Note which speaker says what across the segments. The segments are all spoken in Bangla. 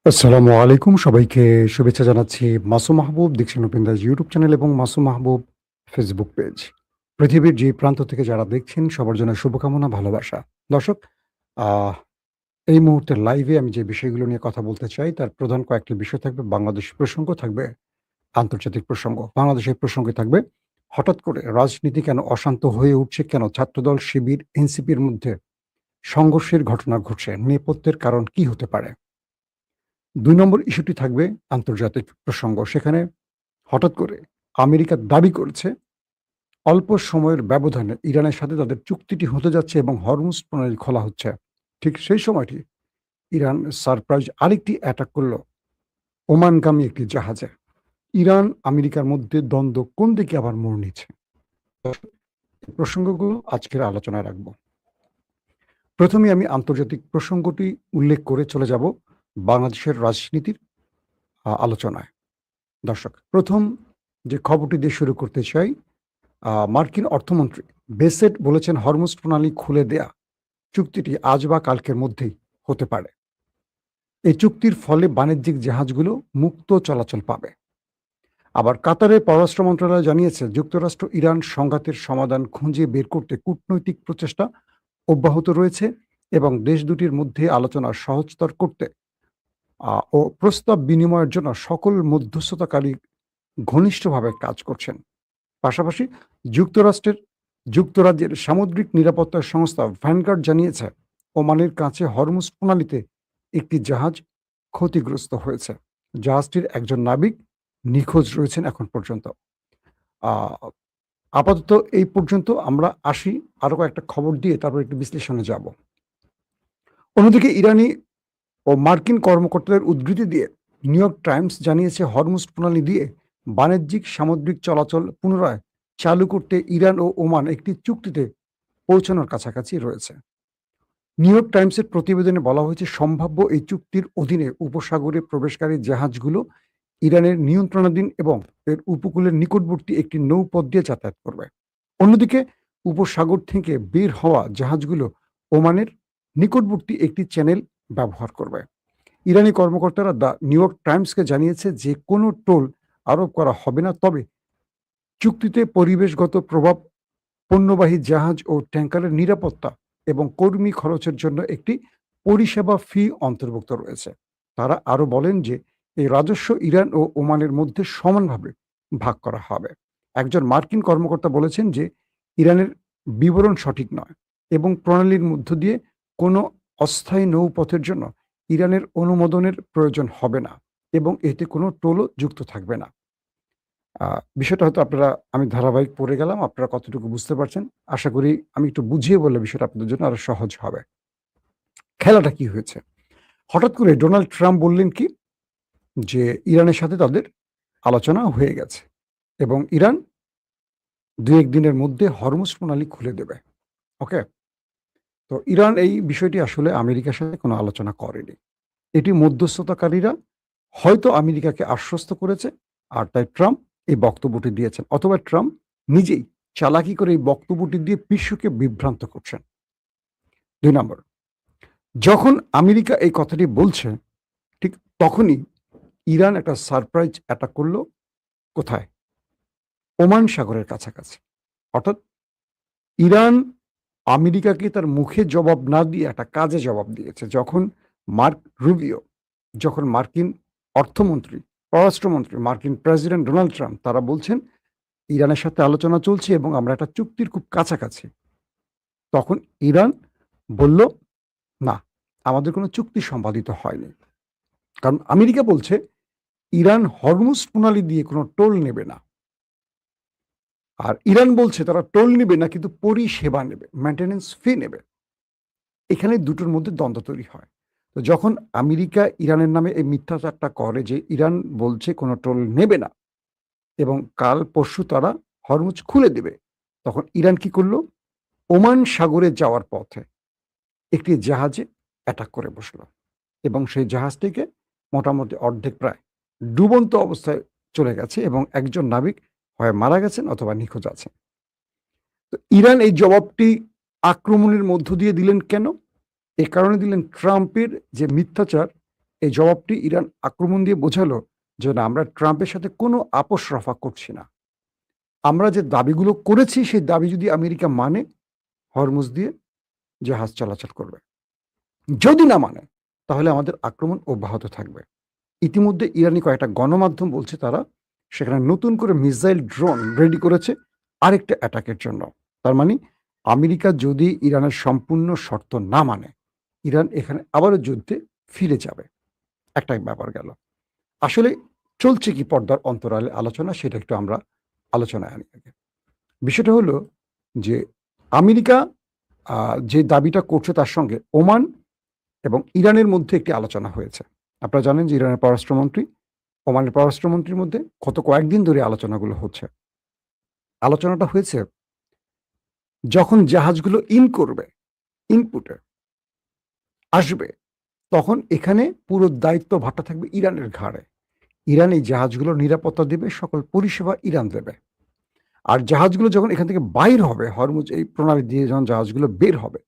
Speaker 1: আসসালামু আলাইকুম। সবাইকে শুভেচ্ছা জানাচ্ছি। মাসুম মাহবুব দেখছেন ওপেন দাস ইউটিউব চ্যানেল এবং মাসুম মাহবুব ফেসবুক পেজ। পৃথিবীর যে প্রান্ত থেকে যারা দেখছেন সবার জন্য শুভকামনা, ভালোবাসা। দর্শক, আহ এই মুহূর্তে লাইভে আমি যে বিষয়গুলো নিয়ে কথা বলতে চাই তার প্রধান কয়েকটি বিষয় থাকবে। বাংলাদেশ প্রসঙ্গ থাকবে, আন্তর্জাতিক প্রসঙ্গ। বাংলাদেশের প্রসঙ্গে থাকবে হঠাৎ করে রাজনীতি কেন অশান্ত হয়ে উঠছে, কেন ছাত্রদল, শিবির, এনসিপির মধ্যে সংঘর্ষের ঘটনা ঘটছে, নেপথ্যের কারণ কি হতে পারে? ২ নম্বর ইস্যুটি থাকবে আন্তর্জাতিক প্রসঙ্গ। সেখানে হঠাৎ করে আমেরিকা দাবি করেছে অল্প সময়ের ব্যবধানে ইরানের সাথে তাদের চুক্তিটি হতে যাচ্ছে এবং হরমুজ প্রণালী খোলা হচ্ছে। ঠিক সেই সময়টি ইরান সারপ্রাইজ আরেকটি অ্যাটাক করল ওমানগামী একটি জাহাজে। ইরান আমেরিকার মধ্যে দ্বন্দ্ব কোন দিকে আবার মোড় নিচ্ছে? এই প্রসঙ্গগুলো আজকের আলোচনায় রাখব। প্রথমে আমি আন্তর্জাতিক প্রসঙ্গটি উল্লেখ করে চলে যাব বাংলাদেশের রাজনীতির আলোচনায়। দর্শক, প্রথম যে খবরটি দিয়ে শুরু করতে চাই, মার্কিন অর্থমন্ত্রী বেসেট বলেছেন হরমুজ প্রণালী খুলে দেয়া চুক্তিটি আজ বা কালকের মধ্যেই হতে পারে। এই চুক্তির ফলে বাণিজ্যিক জাহাজগুলো মুক্ত চলাচল পাবে। আবার কাতারের পররাষ্ট্র মন্ত্রণালয় জানিয়েছে যুক্তরাষ্ট্র ইরান সংঘাতের সমাধান খুঁজে বের করতে কূটনৈতিক প্রচেষ্টা অব্যাহত রয়েছে এবং দেশ দুটির মধ্যে আলোচনা সহজতর করতে ও প্রস্তাব বিনিময়ের জন্য সকল মধ্যস্থতাকারী ঘনিষ্ঠভাবে কাজ করছেন। পাশাপাশি যুক্তরাষ্ট্রের যুক্তরাজ্যের সামুদ্রিক নিরাপত্তা সংস্থা ভ্যানগার্ড জানিয়েছে ওমানের কাছে হরমুজ প্রণালীতে একটি জাহাজ ক্ষতিগ্রস্ত হয়েছে। জাহাজটির একজন নাবিক নিখোঁজ রয়েছেন এখন পর্যন্ত। আহ, আপাতত এই পর্যন্ত আমরা আসি, আরো কয়েকটা খবর দিয়ে তারপর একটু বিশ্লেষণে যাব। অন্যদিকে ইরানি ও মার্কিন কর্মকর্তাদের উদ্ধৃতি দিয়ে নিউ ইয়র্ক টাইমস জানিয়েছে হরমুজ প্রণালী দিয়ে বাণিজ্যিক সামুদ্রিক চলাচল পুনরায় চালু করতে ইরান ও ওমান একটি চুক্তিতে পৌঁছানোর কাছাকাছি রয়েছে। নিউ ইয়র্ক টাইমসের প্রতিবেদনে বলা হয়েছে সম্ভাব্য এই চুক্তির অধীনে উপসাগরে প্রবেশকারী জাহাজগুলো ইরানের নিয়ন্ত্রণাধীন এবং এর উপকূলের নিকটবর্তী একটি নৌপথ দিয়ে যাতায়াত করবে। অন্যদিকে উপসাগর থেকে বের হওয়া জাহাজগুলো ওমানের নিকটবর্তী একটি চ্যানেল ব্যবহার করবে। ইরানি কর্মকর্তারা দ্য নিউ ইয়র্ক টাইমসকে জানিয়েছে যে কোনো টোল আরোপ করা হবে না, তবে চুক্তিতে পরিবেশগত প্রভাব, পণ্যবাহী জাহাজ ও ট্যাঙ্কারের নিরাপত্তা এবং কর্মী খরচের জন্য একটি পরিষেবা ফি অন্তর্ভুক্ত রয়েছে। তারা আরো বলেন যে এই রাজস্ব ইরান ও ওমানের মধ্যে সমানভাবে ভাগ করা হবে। একজন মার্কিন কর্মকর্তা বলেছেন যে ইরানের বিবরণ সঠিক নয় এবং প্রণালীর মধ্য দিয়ে কোনো অস্থায়ী নৌপথের জন্য ইরানের অনুমোদনের প্রয়োজন হবে না এবং এতে কোনো টোলও যুক্ত থাকবে না। বিষয়টা হয়তো আমি ধারাবাহিক পড়ে গেলাম। আপনারা কতটুকু বুঝতে পারছেন? আশা করি আমি একটু বুঝিয়ে বললে বিষয়টা আপনাদের জন্য আরো সহজ হবে। খেলাটা কি হয়েছে? হঠাৎ করে ডোনাল্ড ট্রাম্প বললেন কি? যে ইরানের সাথে তাদের আলোচনা হয়ে গেছে এবং ইরান ২-১ দিনের মধ্যে হরমুজ প্রণালী খুলে দেবে। ওকে? তো ইরান এই বিষয়টি আসলে আমেরিকার সাথে কোনো আলোচনা করেনি। এটি মধ্যস্থতাকারীরা হয়তো আমেরিকাকে আশ্বস্ত করেছে, আর তাই ট্রাম্প এই বক্তব্যটি দিয়েছেন, অথবা ট্রাম্প নিজেই চালাকি করে এই বক্তব্যটি দিয়ে বিশ্বকে বিভ্রান্ত করছেন। ২ নম্বর, যখন আমেরিকা এই কথাটি বলছে ঠিক তখনই ইরান একটা সারপ্রাইজ অ্যাটাক করল। কোথায়? ওমান সাগরের কাছাকাছি। অর্থাৎ ইরান আমেরিকাকে তার মুখে জবাব না দিয়ে একটা কাজে জবাব দিয়েছে। যখন মার্ক রুবিও, যখন মার্কিন অর্থমন্ত্রী, পররাষ্ট্রমন্ত্রী, মার্কিন প্রেসিডেন্ট ডোনাল্ড ট্রাম্প তারা বলছেন ইরানের সাথে আলোচনা চলছে এবং আমরা একটা চুক্তির খুব কাছাকাছি। তখন ইরান বলল, না, আমাদের কোনো চুক্তি সম্পাদিত হয়নি। কারণ আমেরিকা বলছে ইরান হরমুজ প্রণালী দিয়ে কোনো টোল নেবে না। আর ইরান বলছে তারা টোল নেবে না, কিন্তু পরিষেবা নেবে, মেইনটেন্যান্স ফি নেবে। এখানে দুটোর মধ্যে দ্বন্দ্ব তৈরি হয়। তো যখন আমেরিকা ইরানের নামে এই মিথ্যাচারটা করে যে ইরান বলছে কোনো টোল নেবে না এবং কাল পরশু তারা হরমুজ খুলে দেবে, তখন ইরান কি করলো? ওমান সাগরে যাওয়ার পথে একটি জাহাজে অ্যাটাক করে বসলো এবং সেই জাহাজটিকে মোটামুটি অর্ধেক প্রায় ডুবন্ত অবস্থায় চলে গেছে এবং একজন নাবিক হয় মারা গেছেন অথবা নিখোঁজ আছেন। তো ইরান এই জবাবটি আক্রমণের মধ্য দিয়ে দিলেন কেন? এ কারণে দিলেন ট্রাম্পের যে মিথ্যাচার, এই জবাবটি ইরান আক্রমণ দিয়ে বোঝালো যে না, আমরা ট্রাম্পের সাথে কোনো আপোষ রফা করছি না। আমরা যে দাবিগুলো করেছি সেই দাবি যদি আমেরিকা মানে, হরমুজ দিয়ে জাহাজ চলাচল করবে। যদি না মানে তাহলে আমাদের আক্রমণ অব্যাহত থাকবে। ইতিমধ্যে ইরানি কয়েকটা গণমাধ্যম বলছে তারা সেখানে নতুন করে মিসাইল ড্রোন রেডি করেছে আরেকটা অ্যাটাকের জন্য। তার মানে আমেরিকা যদি ইরানের সম্পূর্ণ শর্ত না মানে, ইরান এখানে আবারও যুদ্ধে ফিরে যাবে। একটা ব্যাপার গেল। আসলে চলছে কি পর্দার অন্তরালে আলোচনা, সেটা একটু আমরা আলোচনায় আনি আগে। বিষয়টা হলো যে আমেরিকা যে দাবিটা করছে তার সঙ্গে ওমান এবং ইরানের মধ্যে একটি আলোচনা হয়েছে। আপনারা জানেন যে ইরানের পররাষ্ট্রমন্ত্রী ওমানের পররাষ্ট্রমন্ত্রীর মধ্যে কয়েকদিন ধরে আলোচনাগুলো হচ্ছে। আলোচনাটা হয়েছে যখন জাহাজগুলো ইনপুটে আসবে, তখন এখানে পুরো দায়িত্ব ভারটা থাকবে ইরানের ঘাড়ে। ইরান এই জাহাজগুলোর নিরাপত্তা দেবে, সকল পরিষেবা ইরান দেবে। আর জাহাজগুলো যখন এখান থেকে বাইর হবে, হরমুজ এই প্রণালী দিয়ে যখন জাহাজগুলো বের হবে,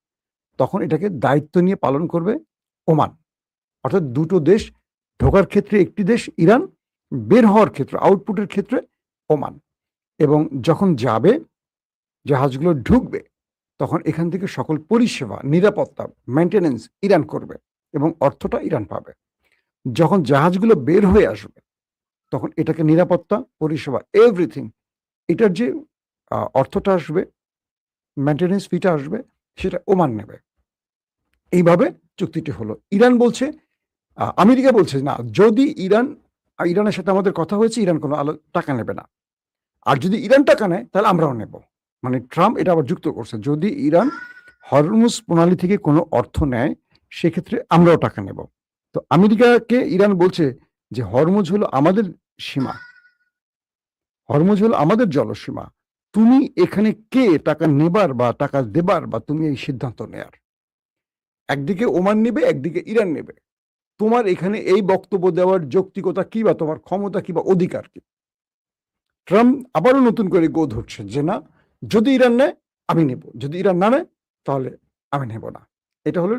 Speaker 1: তখন এটাকে দায়িত্ব নিয়ে পালন করবে ওমান। অর্থাৎ দুটো দেশ, ঢোকার ক্ষেত্রে একটি দেশ ইরান, বের হওয়ার ক্ষেত্রে আউটপুটের ক্ষেত্রে ওমান। এবং যখন যাবে, জাহাজগুলো ঢুকবে, তখন এখান থেকে সকল পরিষেবা, নিরাপত্তা, মেইনটেনেন্স ইরান করবে এবং অর্থটা ইরান পাবে। যখন জাহাজগুলো বের হয়ে আসবে, তখন এটাকে নিরাপত্তা, পরিষেবা, এভরিথিং, এটার যে অর্থটা আসবে, মেইনটেনেন্স ফিটা আসবে, সেটা ওমান নেবে। এইভাবে চুক্তিটি হলো। ইরান বলছে, আমেরিকা বলছে না, যদি ইরানের সাথে আমাদের কথা হয়েছে, ইরান কোনো টাকা নেবে না। আর যদি ইরান টাকা নেয় তাহলে আমরাও নেব। মানে ট্রাম্প এটা আবার যুক্ত করছে, যদি ইরান হরমুজ প্রণালী থেকে কোনো অর্থ নেয়, সেক্ষেত্রে আমরাও টাকা নেব। তো আমেরিকাকে ইরান বলছে যে হরমুজ হলো আমাদের সীমা, হরমুজ হলো আমাদের জলসীমা। তুমি এখানে কে টাকা নেবার বা টাকা দেবার বা তুমি এই সিদ্ধান্ত নেয়ার? একদিকে ওমান নেবে, একদিকে ইরান নেবে। তোমার এখানে এই বক্তব্য দেওয়ার যৌক্তিকতা কি বা তোমার ক্ষমতা কি বা অধিকার কি? ট্রাম্প আবারও নতুন করে গো ধরছে যে না, যদি ইরান নেয় আমি নেব, যদি ইরান না নেয় তাহলে আমি নেব না। এটা হলো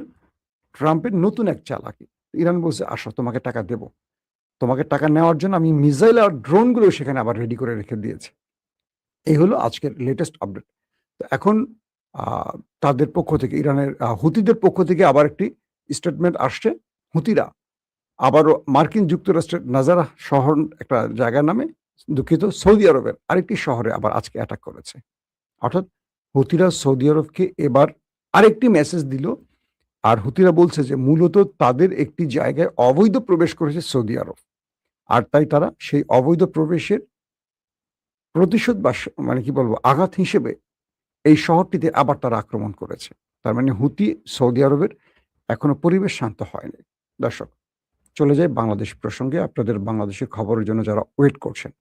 Speaker 1: ট্রাম্পের নতুন এক চালাকি। ইরান বলছে আসো, তোমাকে টাকা দেব। তোমাকে টাকা নেওয়ার জন্য আমি মিসাইল আর ড্রোনগুলো সেখানে আবার রেডি করে রেখে দিয়েছি। এই হলো আজকের লেটেস্ট আপডেট। তো এখন তাদের পক্ষ থেকে, ইরানের হুতিদের পক্ষ থেকে আবার একটি স্টেটমেন্ট আসছে। হুতিরা আবারও মার্কিন যুক্তরাষ্ট্রের নাজারা শহর একটা জায়গার নামে, দুঃখিত, সৌদি আরবের আরেকটি শহরে আবার আজকে অ্যাটাক করেছে। অর্থাৎ হুতিরা সৌদি আরবকে এবার আরেকটি মেসেজ দিল। আর হুতিরা বলছে যে মূলত তাদের একটি জায়গায় অবৈধ প্রবেশ করেছে সৌদি আরব, আর তাই তারা সেই অবৈধ প্রবেশের প্রতিশোধ বা মানে কি বলবো, আঘাত হিসেবে এই শহরটিতে আবার তারা আক্রমণ করেছে। তার মানে হুতি সৌদি আরবের এখনো পরিবেশ শান্ত হয়নি। দর্শক, চলে যায় বাংলাদেশ প্রসঙ্গে। আপনাদের বাংলাদেশের খবরের জন্য যারা ওয়েট করছেন,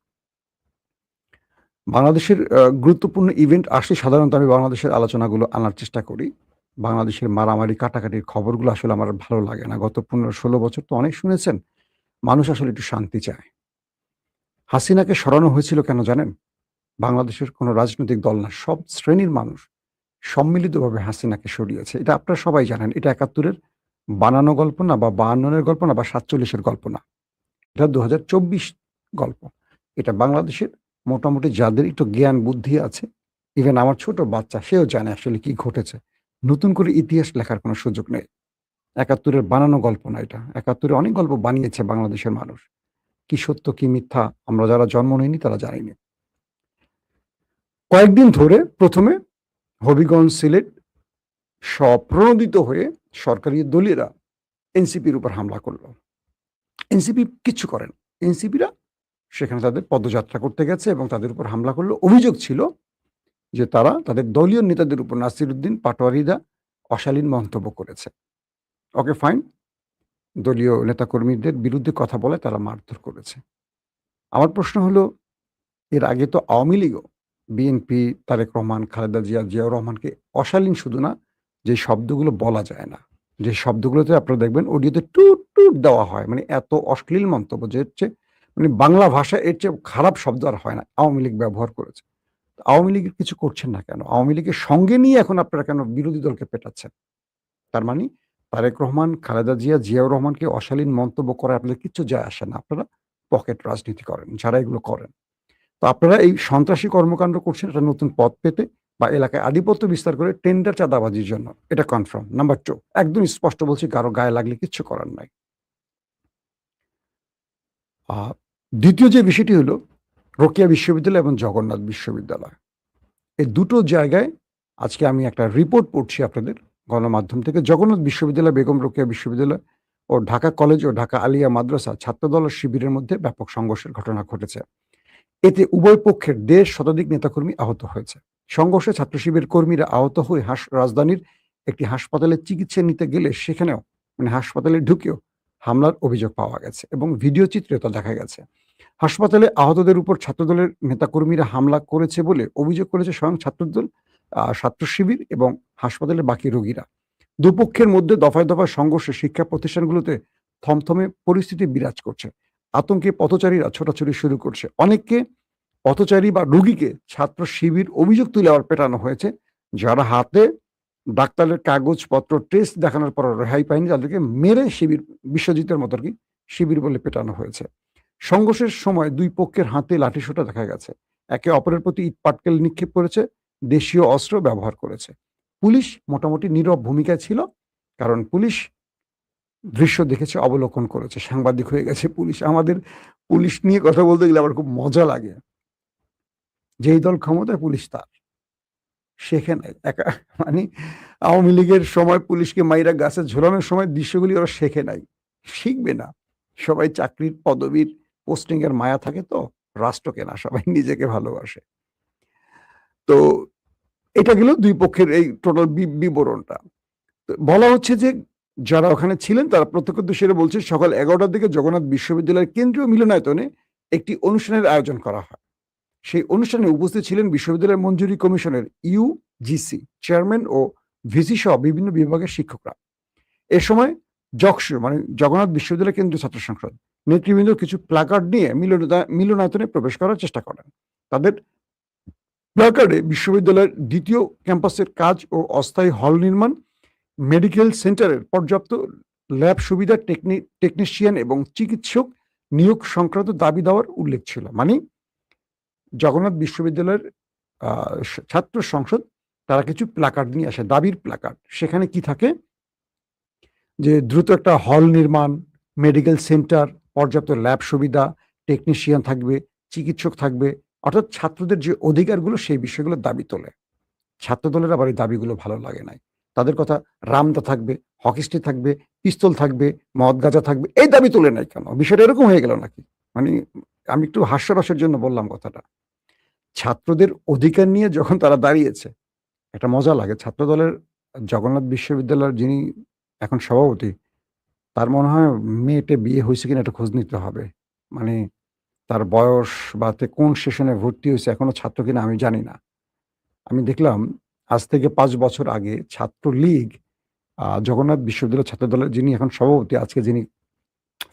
Speaker 1: বাংলাদেশের গুরুত্বপূর্ণ ইভেন্ট আসলে সাধারণত আমি বাংলাদেশের আলোচনাগুলো আনার চেষ্টা করি। বাংলাদেশের মারামারি কাটাকাটির খবরগুলো আসলে আমার ভালো লাগে না। গত ১৫-১৬ বছর তো অনেক শুনেছেন। মানুষ আসলে একটু শান্তি চায়। হাসিনাকে সরানো হয়েছিল কেন জানেন? বাংলাদেশের কোনো রাজনৈতিক দল না, সব শ্রেণীর মানুষ সম্মিলিতভাবে হাসিনাকে সরিয়েছে। এটা আপনারা সবাই জানেন। এটা ৭১-এর বানানো গল্প না, বা ৫২-এর গল্প না, বা ৪৭-এর গল্প না। এটা ২০২৪ গল্প। এটা বাংলাদেশের মোটামুটি যাদের একটু জ্ঞান বুদ্ধি আছে, ইভেন আমার ছোট বাচ্চা, সেও জানে আসলে কি ঘটেছে। নতুন করে ইতিহাস লেখার কোনো সুযোগ নেই। ৭১-এর বানানো গল্প না এটা। ৭১-এ অনেক গল্প বানিয়েছে বাংলাদেশের মানুষ। কি সত্য কি মিথ্যা আমরা যারা জন্ম নেইনি তারা জানিনি। কয়েকদিন ধরে প্রথমে হবিগঞ্জ, সিলেট স্বপ্রণোদিত হয়ে সরকারি দলীয়রা এনসিপির উপর হামলা করল। এনসিপি কিচ্ছু করেন। এনসিপিরা সেখানে তাদের পদযাত্রা করতে গেছে এবং তাদের উপর হামলা করলো। অভিযোগ ছিল যে তারা তাদের দলীয় নেতাদের উপর, নাসিরউদ্দিন পাটোয়ারিরা অশালীন মন্তব্য করেছে। ওকে ফাইন, দলীয় নেতাকর্মীদের বিরুদ্ধে কথা বলে তারা মারধর করেছে। আমার প্রশ্ন হলো, এর আগে তো আওয়ামী লীগও বিএনপি, তারেক রহমান, খালেদা জিয়া, জিয়াউর রহমানকে অশালীন শুধু না, যে শব্দগুলো বলা যায় না, যে শব্দগুলোতে আপনারা দেখবেন অডিওতে টুট টুট দেওয়া হয়, মানে এত অশ্লীল মন্তব্য যে হচ্ছে, মানে বাংলা ভাষা এর চেয়ে খারাপ শব্দ আর হয় না, আওয়ামী লীগ ব্যবহার করেছে। আওয়ামী লীগের কিছু করছেন না কেন? আওয়ামী লীগের সঙ্গে নিয়ে এখন আপনারা কেন বিরোধী দলকে পেটাচ্ছেন? তার মানে তারেক রহমান, খালেদা জিয়া, জিয়াউর রহমানকে অশালীন মন্তব্য করায় আপনাদের কিচ্ছু যায় আসে না। আপনারা পকেট রাজনীতি করেন, যারা এগুলো করেন। তো আপনারা এই সন্ত্রাসী কর্মকাণ্ড করছেন একটা নতুন পদ পেতে বা এলাকায় আধিপত্য বিস্তার করে টেন্ডার চাঁদাবাজির জন্য। এটা কনফার্ম। নাম্বার 2, একদম স্পষ্ট বলছি, কারো গায়ে লাগলে কিচ্ছু করার নাই। আ ২য় যে বিষয়টি হলো রোকেয়া বিশ্ববিদ্যালয় এবং জগন্নাথ বিশ্ববিদ্যালয়। এই দুটো জায়গায় আজকে আমি একটা রিপোর্ট পড়ছি আপনাদের গণমাধ্যম থেকে। জগন্নাথ বিশ্ববিদ্যালয়, বেগম রোকেয়া বিশ্ববিদ্যালয় ও ঢাকা কলেজ ও ঢাকা আলিয়া মাদ্রাসা ছাত্রদল ও শিবিরের মধ্যে ব্যাপক সংঘর্ষের ঘটনা ঘটেছে। এতে উভয় পক্ষের ১.৫ শতাধিক নেতাকর্মী আহত হয়েছে। সংঘর্ষে ছাত্র শিবির কর্মীরা আহত হয়ে রাজধানীর একটি হাসপাতালে চিকিৎসা নিতে গেলে সেখানেও হাসপাতালে ঢুকেও হামলার অভিযোগ পাওয়া গেছে এবং ভিডিও চিত্রেও তা দেখা গেছে। হাসপাতালে আহতদের উপর ছাত্রদলের নেতাকর্মীরা হামলা করেছে বলে অভিযোগ করেছে স্বয়ং ছাত্রদল, ছাত্র শিবির এবং হাসপাতালের বাকি রোগীরা। দুপক্ষের মধ্যে দফায় দফায় সংঘর্ষে শিক্ষা প্রতিষ্ঠানগুলোতে থমথমে পরিস্থিতি বিরাজ করছে। আতঙ্কে পথচারীরা ছোটাছুটি শুরু করছে। অনেককে পথচারী বা রোগীকে ছাত্র শিবির অভিযোগ তুলে আবার পেটানো হয়েছে। যারা হাতে ডাক্তারের কাগজপত্র টেস্ট দেখানোর পর রেহাই পায়নি তাদেরকে মেরে শিবির, বিশ্বজিতের মতো আরকি শিবির বলে পেটানো হয়েছে। সংঘর্ষের সময় ২ পক্ষের হাতে লাঠিসোঁটা দেখা গেছে। একে অপরের প্রতি ইটপাটকেল নিক্ষেপ করেছে, দেশীয় অস্ত্র ব্যবহার করেছে। পুলিশ মোটামুটি নীরব ভূমিকায় ছিল। কারণ পুলিশ দৃশ্য দেখেছে, অবলোকন করেছে। সাংবাদিক হয়ে গেছে পুলিশ। আমাদের পুলিশ নিয়ে কথা বলতে গেলে আমার খুব মজা লাগে। যেই দল ক্ষমতায় পুলিশ তার। সেখানে একা মানে আওয়ামী লীগের সময় পুলিশকে মাইরা গাছে ঝোলানোর সময় দৃশ্যগুলি ওরা শেখে নাই। শিখবে না। সবাই চাকরির, পদবীর, পোস্টিং এর মায়া থাকে তো। রাষ্ট্রকে না, সবাই নিজেকে ভালোবাসে। তো এটা গেল ২ পক্ষের এই টোটাল বিবরণটা। তো বলা হচ্ছে যে যারা ওখানে ছিলেন তারা প্রত্যক্ষদর্শীরা বলছে সকাল ১১টার দিকে জগন্নাথ বিশ্ববিদ্যালয়ের কেন্দ্রীয় মিলনায়তনে একটি অনুষ্ঠানের আয়োজন করা হয়। সেই অনুষ্ঠানে উপস্থিত ছিলেন বিশ্ববিদ্যালয় মঞ্জুরি কমিশনের ইউজিসি চেয়ারম্যান ও ভিসি সহ বিভিন্ন বিভাগের শিক্ষকরা। এ সময় জকসু জগন্নাথ বিশ্ববিদ্যালয় কেন্দ্রীয় ছাত্র সংসদ নেতৃবৃন্দ কিছু প্ল্যাকার্ড নিয়ে মিলনায়তনে প্রবেশ করার চেষ্টা করেন। তাদের প্ল্যাকার্ডে বিশ্ববিদ্যালয়ের ২য় ক্যাম্পাসের কাজ ও অস্থায়ী হল নির্মাণ, মেডিকেল সেন্টারের পর্যাপ্ত ল্যাব সুবিধা, টেকনিশিয়ান এবং চিকিৎসক নিয়োগ সংক্রান্ত দাবি দেওয়ার উল্লেখ ছিল। জগন্নাথ বিশ্ববিদ্যালয়ের ছাত্র সংসদ তারা কিছু প্ল্যাকার্ড নিয়ে আসে, দাবির প্ল্যাকার্ড। সেখানে কি থাকে যে দ্রুত একটা হল নির্মাণ, মেডিকেল সেন্টার, পর্যাপ্ত ল্যাব সুবিধা, টেকনিশিয়ান থাকবে, চিকিৎসক থাকবে, অর্থাৎ ছাত্রদের যে অধিকারগুলো সেই বিষয়গুলোর দাবি তোলে। ছাত্রদলের আবার এই দাবিগুলো ভালো লাগে নাই। তাদের কথা রামদা থাকবে, হকিস্টি থাকবে, পিস্তল থাকবে, মদ গাঁজা থাকবে, এই দাবি তোলে নাই কেন? বিষয়টা এরকম হয়ে গেল নাকি? আমি একটু হাস্যরসের জন্য বললাম কথাটা। ছাত্রদের অধিকার নিয়ে যখন তারা দাঁড়িয়েছে, একটা মজা লাগে। ছাত্রদলের জগন্নাথ বিশ্ববিদ্যালয়ের যিনি এখন সভাপতি, তার মনে হয় মেয়েটে বিয়ে হইছে কিনা একটু খোঁজ নিতে হবে। মানে তার বয়স বা কোন সেশনে ভর্তি হইছে এখনো ছাত্র কিনা আমি জানি না। আমি দেখলাম আজ থেকে ৫ বছর আগে ছাত্রলীগ জগন্নাথ বিশ্ববিদ্যালয় ছাত্রদলের যিনি এখন সভাপতি, আজকে যিনি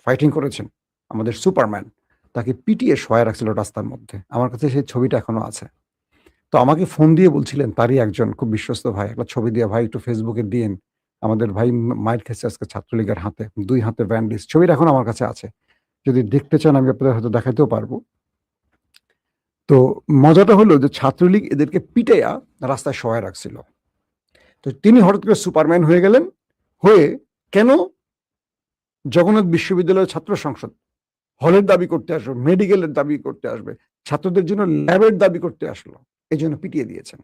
Speaker 1: ফাইটিং করেছেন, আমাদের সুপারম্যান, তাকে পিটিয়ে শোয়ায় রাখছিল রাস্তার মধ্যে। আমার কাছে সেই ছবিটা এখনো আছে। তো আমাকে ফোন দিয়ে বলছিলেন তারই একজন খুব বিশ্বস্ত ভাই, একটা ছবি দিয়ে, "ভাই একটু ফেসবুকে দিয়েন। আমাদের ভাই মাইর খেয়েছে আজকে ছাত্রলীগের হাতে। ২ হাতে ব্যান্ডেজ।" ছবিটা এখন আমার কাছে আছে। যদি দেখতে চান আমি আপনাদের হয়তো দেখাইতেও পারবো। তো মজাটা হলো যে ছাত্রলীগ এদেরকে পিটাইয়া রাস্তায় শোয়ায় রাখছিল। তো তিনি হঠাৎ করে সুপারম্যান হয়ে গেলেন। হয়ে কেন জগন্নাথ বিশ্ববিদ্যালয়ের ছাত্র সংসদ হলের দাবি করতে আসবে, মেডিকেলের দাবি করতে আসবে, ছাত্রদের জন্য ল্যাবের দাবি করতে আসলো। এজন্য পিটিয়ে দিয়েছেন।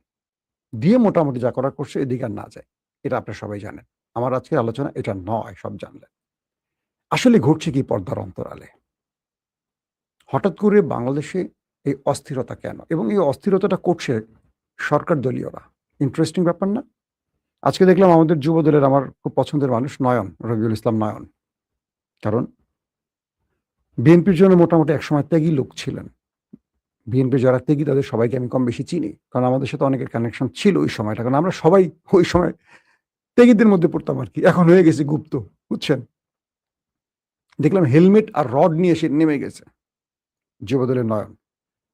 Speaker 1: দিয়ে মোটামুটি যা করার করছে, এদিকে আর না যায়। এটা আপনারা সবাই জানেন। আমার আজকের আলোচনা এটা নয়, সব জানলেন। আসলে ঘটছে কি পর্দার অন্তরালে? হঠাৎ করে বাংলাদেশে এই অস্থিরতা কেন? এবং এই অস্থিরতাটা করছে সরকার দলীয়রা। ইন্টারেস্টিং ব্যাপার না? আজকে দেখলাম আমাদের যুবদলের আমার খুব পছন্দের মানুষ নয়ন, রবিউল ইসলাম নয়ন। কারণ বিএনপির জন্য মোটামুটি একসময় ত্যাগী লোক ছিলেন। বিএনপি যারা ত্যাগী তাদের সবাইকে আমি কম বেশি চিনি। কারণ আমাদের সাথে অনেকের কানেকশন ছিল ওই সময়টা। কারণ আমরা সবাই ওই সময় ত্যাগীদের মধ্যে পড়তাম আরকি। এখন হয়ে গেছে গুপ্ত, বুঝছেন? দেখলাম হেলমেট আর রড নিয়ে এসে নেমে গেছে যুবদলের নয়ন।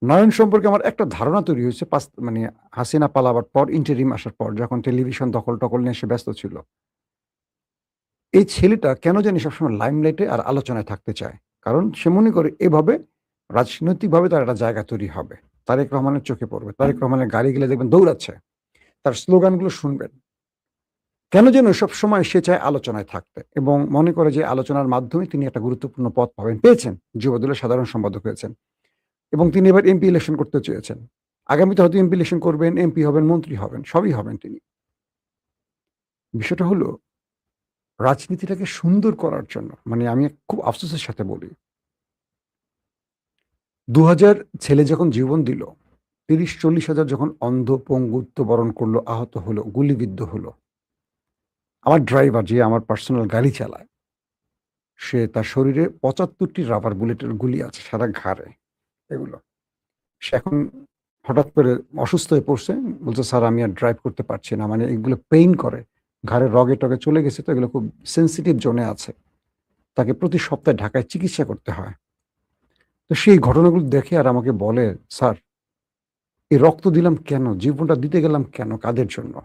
Speaker 1: নয়ন সম্পর্কে আমার একটা ধারণা তৈরি হয়েছে হাসিনা পালাবার পর, ইন্টারিম আসার পর, যখন টেলিভিশন দখল-টখল নিয়ে সে ব্যস্ত ছিল। এই ছেলেটা কেন জানি সবসময় লাইমলাইটে আর আলোচনায় থাকতে চায়। কারণ সে মনে করে এভাবে রাজনৈতিকভাবে তার একটা জায়গা তৈরি হবে। তারেক রহমানের চোখে পড়বে। তারেক রহমানের গাড়ি গেলে দেখবেন দৌড়াচ্ছে। তার স্লোগানগুলো শুনবেন। কেন যেন সবসময় সে চায় আলোচনায় থাকতে এবং মনে করে যে আলোচনার মাধ্যমে তিনি একটা গুরুত্বপূর্ণ পদ পাবেন। পেয়েছেন। যুবদলের সাধারণ সম্পাদক হয়েছেন এবং তিনি এবার এমপি ইলেকশন করতে চেয়েছেন। আগামীতে হয়তো এমপি ইলেকশন করবেন, এমপি হবেন, মন্ত্রী হবেন, সবই হবেন তিনি। বিষয়টা হলো রাজনীতিটাকে সুন্দর করার জন্য মানে আমি খুব আফসোসের সাথে বলি ২০০০ ছেলে যখন জীবন দিল, ৩০-৪০ হাজার যখন অন্ধ, পঙ্গুত্ব বরণ করলো, আহত হলো, গুলিবিদ্ধ হলো। আমার ড্রাইভার যে আমার পার্সোনাল গাড়ি চালায়, সে তার শরীরে ৭৫টি রাবার বুলেটের গুলি আছে সারা ঘাড়ে এগুলো। সে এখন হঠাৎ করে অসুস্থ হয়ে পড়ছে। বলছে, "স্যার আমি আর ড্রাইভ করতে পারছি না।" মানে এগুলো পেইন করে। ঘাড়ের রগে-টগে চলে গেছে তো এগুলো খুব সেনসিটিভ জোনে আছে। তাকে প্রতি সপ্তাহে ঢাকায় চিকিৎসা করতে হয়। তো সেই ঘটনাগুলো দেখে আর আমাকে বলে, "স্যার এই রক্ত দিলাম কেন? জীবনটা দিতে গেলাম কেন? কাদের জন্য?"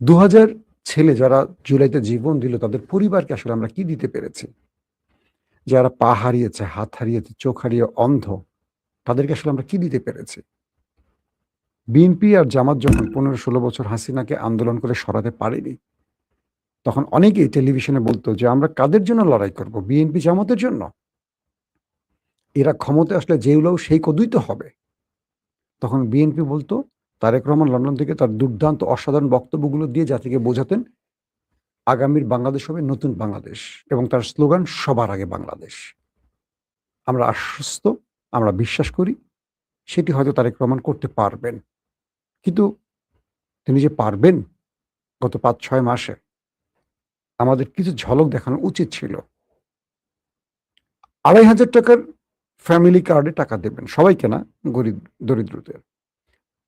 Speaker 1: ২০০০ ছেলে যারা জুলাইতে জীবন দিল তাদের পরিবারকে আসলে আমরা কি দিতে পেরেছি? যারা পা হারিয়েছে, হাত হারিয়েছে, চোখ হারিয়ে অন্ধ, তাদেরকে আসলে আমরা কি দিতে পেরেছি? বিএনপি আর জামাত যখন ১৫-১৬ বছর হাসিনাকে আন্দোলন করে সরাতে পারেনি, তখন অনেকেই টেলিভিশনে বলত যে, "আমরা কাদের জন্য লড়াই করব? বিএনপি জামাতের জন্য? এরা ক্ষমতায় আসলে যেগুলোও সেই কদুই তো হবে।" তখন বিএনপি বলত, তারেক রহমান লন্ডন থেকে তার দুর্দান্ত অসাধারণ বক্তব্যগুলো দিয়ে জাতিকে বোঝাতেন আগামীর বাংলাদেশ হবে নতুন বাংলাদেশ এবং তার স্লোগান সবার আগে বাংলাদেশ। আমরা আশ্বস্ত, আমরা বিশ্বাস করি সেটি হয়তো তারেক রহমান করতে পারবেন। কিন্তু তিনি যে পারবেন গত ৫-৬ মাসে আমাদের কিছু ঝলক দেখানো উচিত ছিল। ৳২৫০০ ফ্যামিলি কার্ডে টাকা দেবেন। সবাইকে না, গরিব দরিদ্রদের।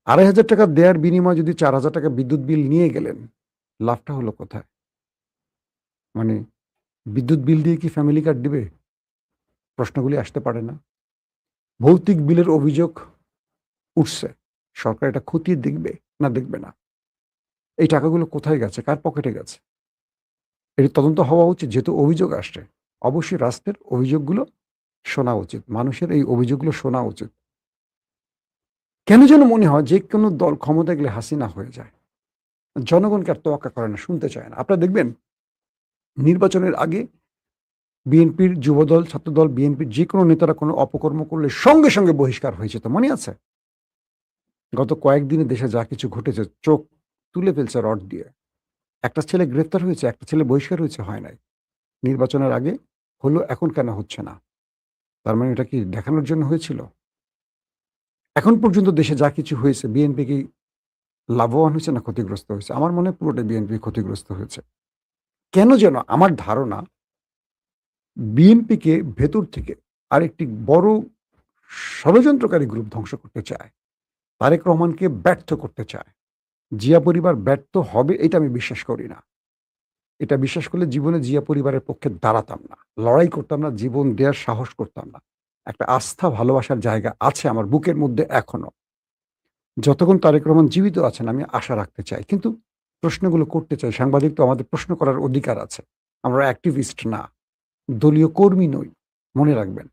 Speaker 1: ৳২৫০০ দেয়ার বিনিময়ে যদি ৳৪,০০০ বিদ্যুৎ বিল নিয়ে গেলেন, লাভটা হলো কোথায়? মানে বিদ্যুৎ বিল দিয়ে কি ফ্যামিলি কার্ড দিবে? প্রশ্নগুলি আসতে পারে না? ভৌতিক বিলের অভিযোগ উঠছে। সরকার এটা খতিয়ে দেখবে না দেখবে না? এই টাকাগুলো কোথায় গেছে? কার পকেটে গেছে? এটি তদন্ত হওয়া উচিত। যেহেতু অভিযোগ আসছে, অবশ্যই রাষ্ট্রের অভিযোগগুলো শোনা উচিত। মানুষের এই অভিযোগগুলো শোনা উচিত। কেন যেন মনে হয় যে কোনো দল ক্ষমতায় গেলে হাসিনা হয়ে যায়। জনগণকে আর তোয়াক্কা করে না, শুনতে চায় না। আপনারা দেখবেন নির্বাচনের আগে বিএনপির যুবদল, ছাত্রদল, বিএনপির যেকোনো নেতারা কোনো অপকর্ম করলে সঙ্গে, সঙ্গে বহিষ্কার হয়ে যেত। মনে আছে? গত কয়েকদিনে দেশে যা কিছু ঘটেছে চোখ তুলে ফেলছে রড দিয়ে। একটা ছেলে গ্রেফতার হয়েছে, একটা ছেলে বহিষ্কার হয়েছে, হয় নাই। নির্বাচনের আগে হলো, এখন কেন হচ্ছে না? তার মানে এটা কি দেখানোর জন্য হয়েছিল? এখন পর্যন্ত দেশে যা কিছু হয়েছে বিএনপি কি লাভবান হয়েছে না ক্ষতিগ্রস্ত হয়েছে? আমার মনে হয় পুরোটাই বিএনপি ক্ষতিগ্রস্ত হয়েছে। কেন যেন আমার ধারণা বিএনপিকে ভেতর থেকে আরেকটি বড় ষড়যন্ত্রকারী গ্রুপ ধ্বংস করতে চায়। তারেক রহমানকে ব্যর্থ করতে চায়। জিয়া পরিবার ব্যর্থ হবে এটা আমি বিশ্বাস করি না। এটা বিশ্বাস করলে জীবনে জিয়া পরিবারের পক্ষে দাঁড়াতাম না। লড়াই করতাম না, জীবন দেয়ার সাহস করতাম না। একটা আস্থা ভালোবাসার জায়গা আছে আমার বুকের মধ্যে এখনো। যতক্ষণ তারেক রহমান জীবিত আছেন আমি আশা রাখতে চাই। কিন্তু প্রশ্নগুলো করতে চাই। সাংবাদিক তো আমাদের প্রশ্ন করার অধিকার আছে। আমরা অ্যাক্টিভিস্ট না, দলীয় কর্মী নই। মনে রাখবেন।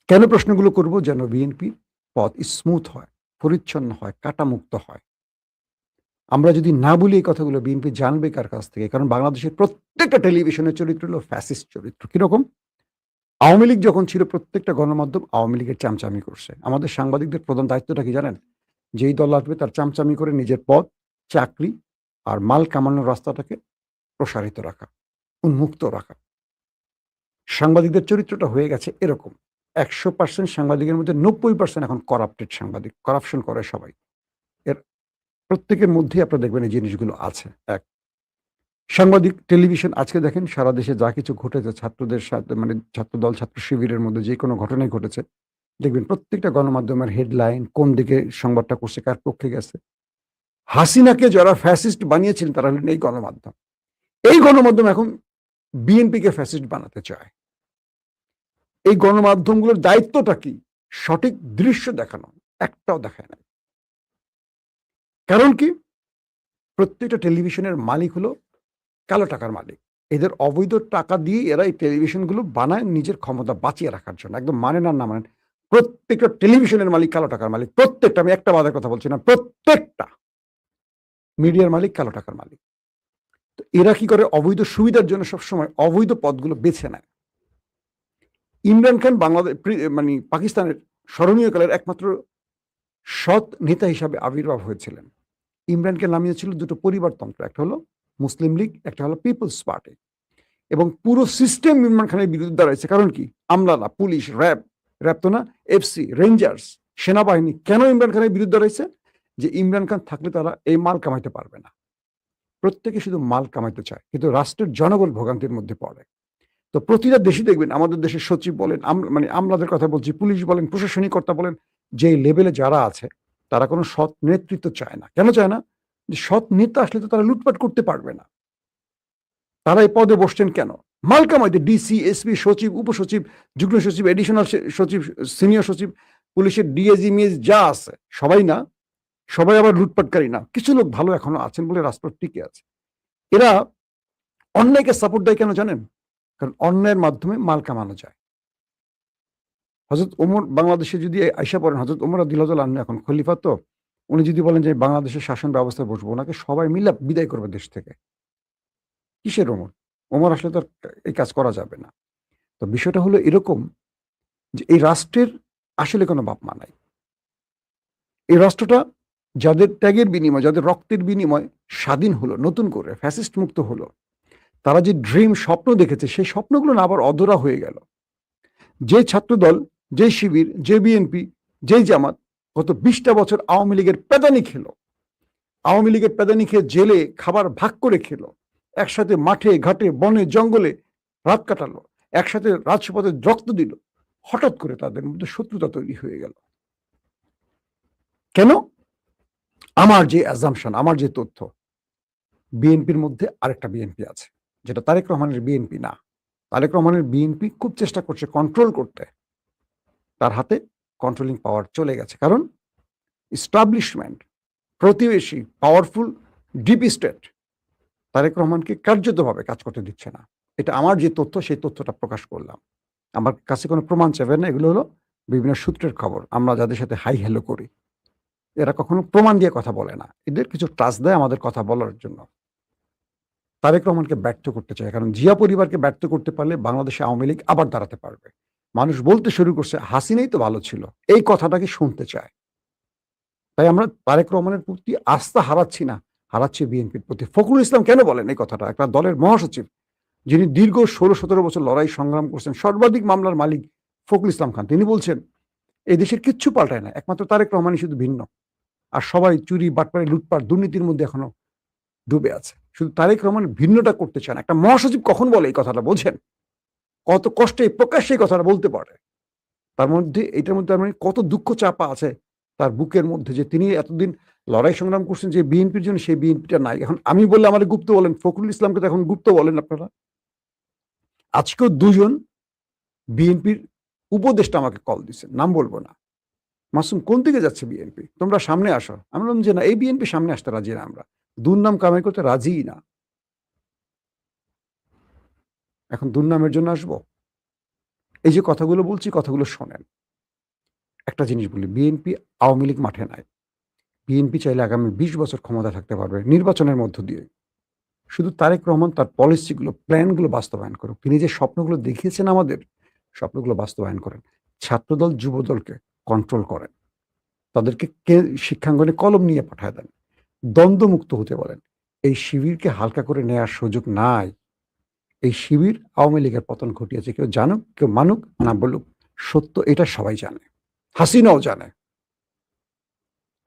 Speaker 1: কেন প্রশ্নগুলো করব? যেন বিএনপির পথ স্মুথ হয়, পরিচ্ছন্ন হয়, কাঁটামুক্ত হয়। আমরা যদি না বলি এই কথাগুলো বিএনপি জানবে কার কাছ থেকে? কারণ বাংলাদেশের প্রত্যেকটা টেলিভিশনের চরিত্র হলো ফ্যাসিস্ট চরিত্র। কিরকম? আওয়ামী লীগ যখন ছিল প্রত্যেকটা গণমাধ্যম আওয়ামী লীগের চামচামি করছে। আমাদের সাংবাদিকদের প্রধান দায়িত্বটা কি জানেন? যেই দল আসবে তার চামচামি করে নিজের পদ, চাকরি আর মাল কামানোর রাস্তাটাকে প্রসারিত রাখা, উন্মুক্ত রাখা। সাংবাদিকদের চরিত্রটা হয়ে গেছে এরকম। ১০০% সাংবাদিকের মধ্যে ৯০% এখন করাপ্টেড সাংবাদিক। করাপশন করে সবাই। এর প্রত্যেকের মধ্যেই আপনারা দেখবেন এই জিনিসগুলো আছে। এক, সাংবাদিক, টেলিভিশন আজকে দেখেন সারা দেশে যা কিছু ঘটেছে ছাত্রদের সাথে মানে ছাত্রদল, ছাত্র শিবিরের মধ্যে যেকোনো ঘটনাই ঘটেছে, দেখবেন প্রত্যেকটা গণমাধ্যমের হেডলাইন কোন দিকে সংবাদটা করছে, কার পক্ষে গেছে। হাসিনাকে যারা ফ্যাসিস্ট বানিয়েছিলেন তারা হলেন এই গণমাধ্যম। এই গণমাধ্যম এখন বিএনপিকে ফ্যাসিস্ট বানাতে চায়। এই গণমাধ্যমগুলোর দায়িত্বটা কি? সঠিক দৃশ্য দেখানো। একটাও দেখায় নাই। কারণ কি? প্রত্যেকটা টেলিভিশনের মালিক হলো কালো টাকার মালিক। এদের অবৈধ টাকা দিয়ে এরা এই টেলিভিশনগুলো বানায় নিজের ক্ষমতা বাঁচিয়ে রাখার জন্য। একদম মানেন আর না মানেন, প্রত্যেকটা টেলিভিশনের মালিক কালো টাকার মালিক। প্রত্যেকটা, আমি একটা বাদের কথা বলছি না, প্রত্যেকটা মিডিয়ার মালিক কালো টাকার মালিক। তো এরা কি করে? অবৈধ সুবিধার জন্য সবসময় অবৈধ পথগুলো বেছে নেয়। ইমরান খান বাংলাদেশ মানে পাকিস্তানের স্মরণীয় কালের একমাত্র সৎ নেতা হিসাবে আবির্ভাব হয়েছিলেন। ইমরানকে নামিয়েছিল দুটো পরিবারতন্ত্র, একটা হলো মুসলিম লীগ, একটা হলো পিপলস পার্টি। এবং পুরো সিস্টেম ইমরান খানের বিরুদ্ধে দাঁড়াইছে। কারণ কি? আমলারা, পুলিশ, র্যাব, র্যাব তো না, এফসি, রেঞ্জার্স, সেনাবাহিনী কেন ইমরান খানের বিরুদ্ধে দাঁড়াইছে? যে ইমরান খান থাকলে তারা এই মাল কামাইতে পারবে না। প্রত্যেকে শুধু মাল কামাইতে চায়, কিন্তু রাষ্ট্রের জনগণ ভোগান্তির মধ্যে পড়ে। তো প্রতিটা দেশে দেখবেন, আমাদের দেশের সচিব বলেন, মানে আমলাদের কথা বলছি, পুলিশ বলেন, প্রশাসনিক কর্তা বলেন, যে লেভেলে যারা আছে তারা কোনো সৎ নেতৃত্ব চায় না। কেন চায় না? যে সৎ নেতা আসলে তো তারা লুটপাট করতে পারবে না। তারা এই পদে বসছেন কেন? মাল কামাইতে। ডিসি, এসপি, সচিব, উপসচিব, যুগ্ম সচিব, এডিশনাল সচিব, সিনিয়র সচিব, পুলিশের ডিএজি, মিএস যা আছে সবাই না, সবাই আবার লুটপাটকারী না। কিছু লোক ভালো এখনো আছেন বলে রাষ্ট্র টিকে আছে। এরা অন্যায়কে সাপোর্ট দেয় কেন জানেন? কারণ অন্যায়ের মাধ্যমে মাল কামানো যায়। হযরত ওমর বাংলাদেশে যদি আইসা পড়েন, হযরত ওমর রাদিয়াল্লাহু আনহু এখন খলিফা, তো উনি যদি বলেন যে বাংলাদেশের শাসন ব্যবস্থায় বসবো, ওনাকে সবাই মিলে বিদায় করবে দেশ থেকে। কিসের ওমর? ওমর আসলে তো আর এই কাজ করা যাবে না। তো বিষয়টা হলো এরকম যে এই রাষ্ট্রের আসলে কোনো বাপ মা নাই। এই রাষ্ট্রটা যাদের ত্যাগের বিনিময়ে, যাদের রক্তের বিনিময়ে স্বাধীন হলো, নতুন করে ফ্যাসিস্ট মুক্ত হলো, তারা যে ড্রিম, স্বপ্ন দেখেছে, সেই স্বপ্নগুলো না আবার অধরা হয়ে গেল। যে ছাত্রদল, যে শিবির, যে বিএনপি, যেই জামাত গত ২০টা বছর আওয়ামী লীগের পেদানি খেলো, আওয়ামী লীগের পেদানি খেয়ে জেলে খাবার ভাগ করে খেলো, একসাথে মাঠে ঘাটে বনে জঙ্গলে রাত কাটালো, একসাথে রাজপথে রক্ত দিল, হঠাৎ করে তাদের মধ্যে শত্রুতা তৈরি হয়ে গেল। কেন? আমার যে অ্যাজাম্পশন, আমার যে তথ্য, বিএনপির মধ্যে আরেকটা বিএনপি আছে, যেটা তারেক রহমানের বিএনপি না। তারেক রহমানের বিএনপি খুব চেষ্টা করছে কন্ট্রোল করতে, তার হাতে কন্ট্রোলিং পাওয়ার চলে গেছে। কারণ এস্টাবলিশমেন্ট, প্রতিবেশী, পাওয়ারফুল ডিপ স্টেট তারেক রহমানকে কার্যতভাবে কাজ করতে দিচ্ছে না। এটা আমার যে তথ্য, সেই তথ্যটা প্রকাশ করলাম। আমার কাছে কোনো প্রমাণ চাইবেন না, এগুলো হলো বিভিন্ন সূত্রের খবর। আমরা যাদের সাথে হাই হ্যালো করি, এরা কখনো প্রমাণ দিয়ে কথা বলে না, এদের কিছু ট্রাস্ট দেয় আমাদের কথা বলার জন্য। তারেক রহমানকে ব্যর্থ করতে চায়, কারণ জিয়া পরিবারকে ব্যর্থ করতে পারলে বাংলাদেশে আওয়ামী লীগ আবার দাঁড়াতে পারবে। মানুষ বলতে শুরু করছে হাসিনাই তো ভালো ছিল, এই কথাটাকে শুনতে চায়। তাই আমরা তারেক রহমানের প্রতি আস্থা হারাচ্ছি না, হারাচ্ছি বিএনপির প্রতি। ফখরুল ইসলাম কেন বলেন এই কথাটা? একটা দলের মহাসচিব, যিনি দীর্ঘ ১৬-১৭ বছর লড়াই সংগ্রাম করছেন, সর্বাধিক মামলার মালিক ফখরুল ইসলাম খান, তিনি বলছেন এই দেশের কিচ্ছু পাল্টায় না, একমাত্র তারেক রহমানই শুধু ভিন্ন। আর সবাই চুরি, বাটপারি, লুটপাট, দুর্নীতির মধ্যে এখনো ডুবে আছে। শুধু তারেক রহমান ভিন্নটা করতে চান। একটা মহাসচিব কখন বলে এই কথাটা, বোঝেন? কত কষ্টে প্রকাশ্যে এই কথাটা বলতে পারে। তার মধ্যে, এটার মধ্যে তার মানে কত দুঃখ চাপা আছে তার বুকের মধ্যে, যে তিনি এতদিন লড়াই সংগ্রাম করছেন যে বিএনপির জন্য, সেই বিএনপিটা নাই। এখন আমি বললে আমাদের গুপ্ত বলেন, ফখরুল ইসলামকে তো এখন গুপ্ত বলেন আপনারা। আজকেও দুজন বিএনপির উপদেষ্টা আমাকে কল দিচ্ছেন, নাম বলবো না। মাসুম, কোন দিকে যাচ্ছে বিএনপি? তোমরা সামনে আসো। আমি বললাম যে না, এই বিএনপি সামনে আসতে রাজি না, আমরা দুর্নাম কামাই করতে রাজিই না। এখন দুর্নামের জন্য আসবো? এই যে কথাগুলো বলছি, কথাগুলো শোনেন। একটা জিনিস বলি, বিএনপি আওয়ামী লীগ মাঠে নাই। বিএনপি চাইলে আগামী ২০ বছর ক্ষমতা থাকতে পারবে নির্বাচনের মধ্য দিয়ে। শুধু তারেক রহমান তার পলিসিগুলো, প্ল্যানগুলো বাস্তবায়ন করুক। তিনি যে স্বপ্নগুলো দেখিয়েছেন আমাদের, স্বপ্নগুলো বাস্তবায়ন করেন। ছাত্রদল, যুবদলকে কন্ট্রোল করেন। তাদেরকে শিক্ষাঙ্গনে কলম নিয়ে পাঠায় দেন। দ্বন্দ্বমুক্ত হতে বলেন। এই শিবিরকে হালকা করে নেয়ার সুযোগ নাই। এই শিবির আওয়ামী লীগের পতন ঘটিয়েছে। কেউ জানুক, কেউ মানুক না বলুক, সত্য এটা সবাই জানে। হাসিনাও জানে।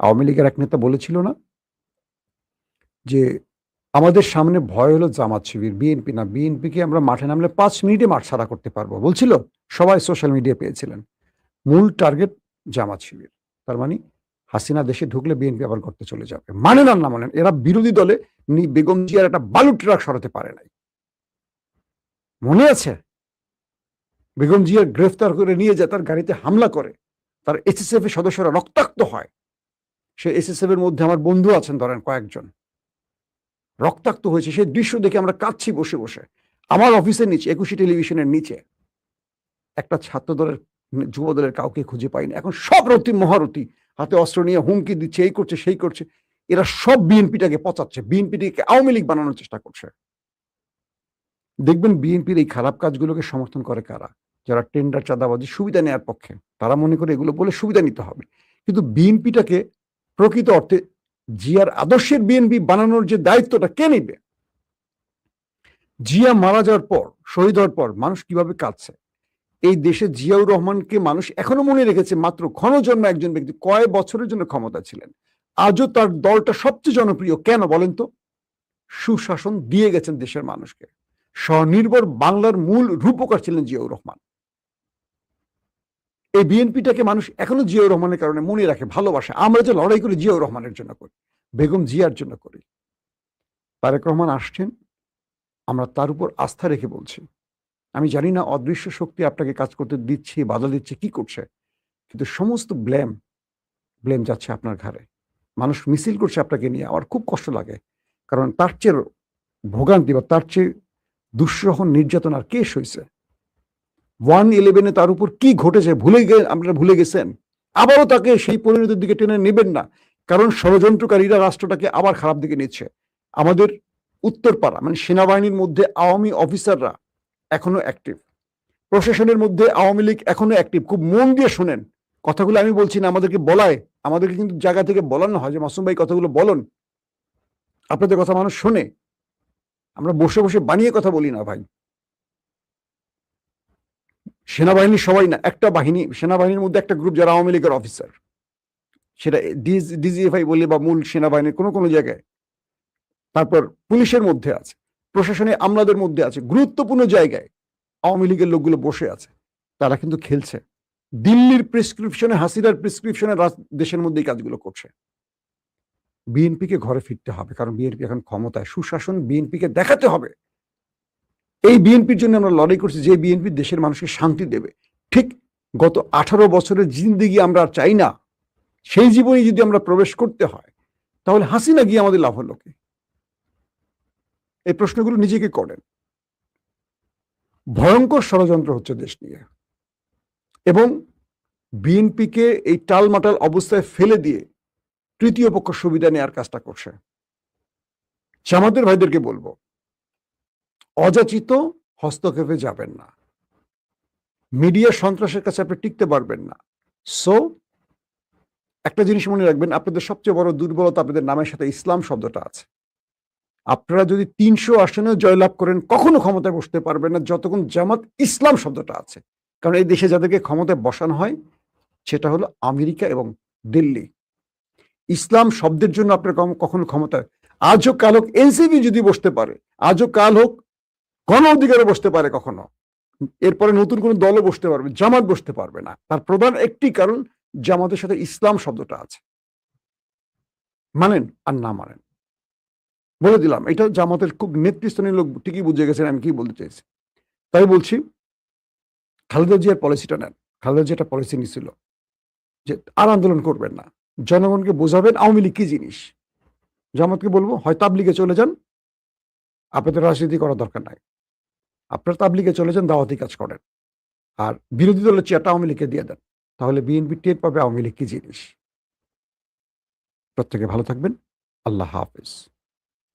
Speaker 1: আওয়ামী লীগের এক নেতা বলেছিল না যে আমাদের সামনে ভয় হলো জামাত শিবির, বিএনপি না। বিএনপিকে আমরা মাঠে নামলে ৫ মিনিটে মাঠ ছাড়া করতে পারবো বলছিল। সবাই সোশ্যাল মিডিয়া পেয়েছিলেন। মূল টার্গেট জামাত শিবির। তার মানে হাসিনা দেশে ঢুকলে বিএনপি আবার করতে চলে যাবে। মানেন আর না মানেন, এরা বিরোধী দলে বেগম জিয়ার একটা বালু ট্রাক সরাতে পারে নাই। মনে আছে? বেগম জিয়ার গ্রেফতার করে নিয়ে যায়, তার গাড়িতে হামলা করে, তার এসএসএফ এর সদস্যরা রক্তাক্ত হয়। সে এসএসএফ এর মধ্যে আমার বন্ধু আছেন, ধরেন কয়েকজন। রক্তাক্ত হয়েছে, সেই দৃশ্য দেখে আমরা কাঁদছি বসে বসে। আমার অফিসের নিচে, একুশে টেলিভিশনের নিচে একটা ছাত্র দলের, যুব দলের কাউকে খুঁজে পাইনি। এখন সব রতি মহারথী হাতে অস্ত্র নিয়ে হুমকি দিচ্ছে, এই করছে সেই করছে। এরা সব বিএনপিটাকে পচাচ্ছে, বিএনপিটাকে আওয়ামী লীগ বানানোর চেষ্টা করছে। দেখবেন বিএনপির এই খারাপ কাজগুলোকে সমর্থন করে কারা? যারা টেন্ডার, চাঁদাবাজি, সুবিধা নেওয়ার পক্ষে। তারা মনে করে এগুলো বলে সুবিধা নিতে হবে। কিন্তু বিএনপিটাকে প্রকৃত অর্থে জিয়ার আদর্শের বিএনপি বানানোর যে দায়িত্বটা কে নিবে? জিয়া মারা যাওয়ার পর, শহীদ হওয়ার পর মানুষ কিভাবে কাঁদছে? এই দেশে জিয়াউর রহমানকে মানুষ এখনো মনে রেখেছে মাত্র ক্ষণজন্ম একজন ব্যক্তি, কয়েক বছরের জন্য ক্ষমতা ছিলেন। আজও তার দলটা সবচেয়ে জনপ্রিয়। কেন বলেন তো? সুশাসন দিয়ে গেছেন দেশের মানুষকে। স্বনির্ভর বাংলার মূল রূপকার ছিলেন জিয়াউর রহমান। এই বিএনপিটাকে মানুষ এখনো জিয়াউর রহমানের কারণে মনে রাখে, ভালোবাসে। আমরা যে লড়াই করি জিয়াউর রহমানের জন্য করি, বেগম জিয়ার জন্য করি। তারেক রহমান আসছেন, আমরা তার উপর আস্থা রেখে বলছি। আমি জানি না অদৃশ্য শক্তি আপনাকে কাজ করতে দিচ্ছে, বাধা দিচ্ছে, কি করছে, কিন্তু সমস্ত ব্লেম যাচ্ছে আপনার ঘাড়ে। মানুষ মিছিল করছে আপনাকে নিয়ে, আমার খুব কষ্ট লাগে। কারণ তার চেয়ে ভোগান্তি বা তার চেয়ে দুঃসহ নির্যাতন আর কে সইছে? 1/11 তার উপর কি ঘটেছে আপনারা ভুলে গেছেন? আবারও তাকে সেই পরিণতির দিকে টেনে নেবেন না, কারণ ষড়যন্ত্রকারীরা রাষ্ট্রটাকে আবার খারাপ দিকে নিচ্ছে। আমাদের উত্তরপাড়া মানে সেনাবাহিনীর মধ্যে আওয়ামী অফিসাররা এখনো অ্যাক্টিভ, প্রশাসনের মধ্যে আওয়ামী লীগ এখনো অ্যাক্টিভ। খুব মন দিয়ে শোনেন কথাগুলো, আমি বলছি না, আমাদেরকে বলায়, আমাদেরকে কিন্তু জায়গা থেকে বলানো হয় যে মাসুম ভাই কথাগুলো বলুন, আপনাদের কথা মানুষ শোনে। আমরা বসে বসে বানিয়ে কথা বলি না ভাই। সেনাবাহিনীর সবাই না, একটা বাহিনী, সেনাবাহিনীর মধ্যে একটা গ্রুপ যারা আওয়ামী লীগের অফিসার, সেটা ডিজিএফআই বলে বা মূল সেনাবাহিনীর কোনো কোনো জায়গায়, তারপর পুলিশের মধ্যে আছে, প্রশাসনে আমলাদের মধ্যে আছে, গুরুত্বপূর্ণ জায়গায় আওয়ামী লীগের লোকগুলো বসে আছে। তারা কিন্তু খেলছে দিল্লির প্রেসক্রিপশনে, হাসিনার প্রেসক্রিপশনে দেশের মধ্যে এই কাজগুলো করছে। বিএনপিকে ঘরে ফিরতে হবে, কারণ বিএনপি এখন ক্ষমতায়। সুশাসন বিএনপিকে দেখাতে হবে। এই বিএনপির জন্য আমরা লড়াই করছি, যে বিএনপি দেশের মানুষকে শান্তি দেবে। ঠিক গত 18 বছরের জিন্দেগি আমরা আর চাই না। সেই জীবনে যদি আমরা প্রবেশ করতে হয়, তাহলে হাসিনা গিয়ে আমাদের লাভ হলো কি? এই প্রশ্নগুলো নিজেকে করেন। ভয়ঙ্কর ষড়যন্ত্র হচ্ছে দেশ নিয়ে, এবং বিএনপিকে এই টালমাটাল অবস্থায় ফেলে দিয়ে তৃতীয় পক্ষ সুবিধা নেওয়ার কাজটা করছে। জামাতের ভাইদেরকে বলবো, অযাচিত হস্তক্ষেপে যাবেন না। মিডিয়া সন্ত্রাসের কাছে আপনি টিকতে পারবেন না। সো একটা জিনিস মনে রাখবেন, আপনাদের সবচেয়ে বড় দুর্বলতা আপনাদের নামের সাথে ইসলাম শব্দটা আছে। আপনারা যদি 300 আসনেও জয়লাভ করেন, কখনো ক্ষমতায় বসতে পারবেন না যতক্ষণ জামাত ইসলাম শব্দটা আছে। কারণ এই দেশে যাদেরকে ক্ষমতায় বসানো হয় সেটা হলো আমেরিকা এবং দিল্লি। ইসলাম শব্দের জন্য আপনার কখনো ক্ষমতায়, আজও কাল হোক এনসিপি যদি বসতে পারে, আজও কাল হোক গণ অধিকারে বসতে পারে কখনো, এরপরে নতুন কোন দলও বসতে পারবে, জামাত বসতে পারবে না। তার প্রধান একটি কারণ, জামাতের সাথে ইসলাম শব্দটা আছে। মানেন আর না মানেন, বলে দিলাম, এটা জামাতের খুব নেতৃস্থানীয় লোক ঠিকই বুঝে গেছেন আমি কি বলতে চাইছি। তাই বলছি, খালেদা জিয়ার পলিসিটা নেন। খালেদা জিয়া একটা পলিসি নিছিল যে আর আন্দোলন করবেন না, জনগণকে বোঝাবেন আওয়ামী লীগ কি জিনিস। জামাতকে বলবো, হয় তাবলিগে চলে যান, আপনাদের রাজনীতি করার দরকার নাই। আপনারা তাবলিগে চলে যান, দাওয়াতি কাজ করেন, আর বিরোধী দলের চেয়ারটা আওয়ামী লীগকে দিয়ে দেন। তাহলে বিএনপি টের পাবে আওয়ামী লীগ কি জিনিস। প্রত্যেকে ভালো থাকবেন। আল্লাহ হাফেজ।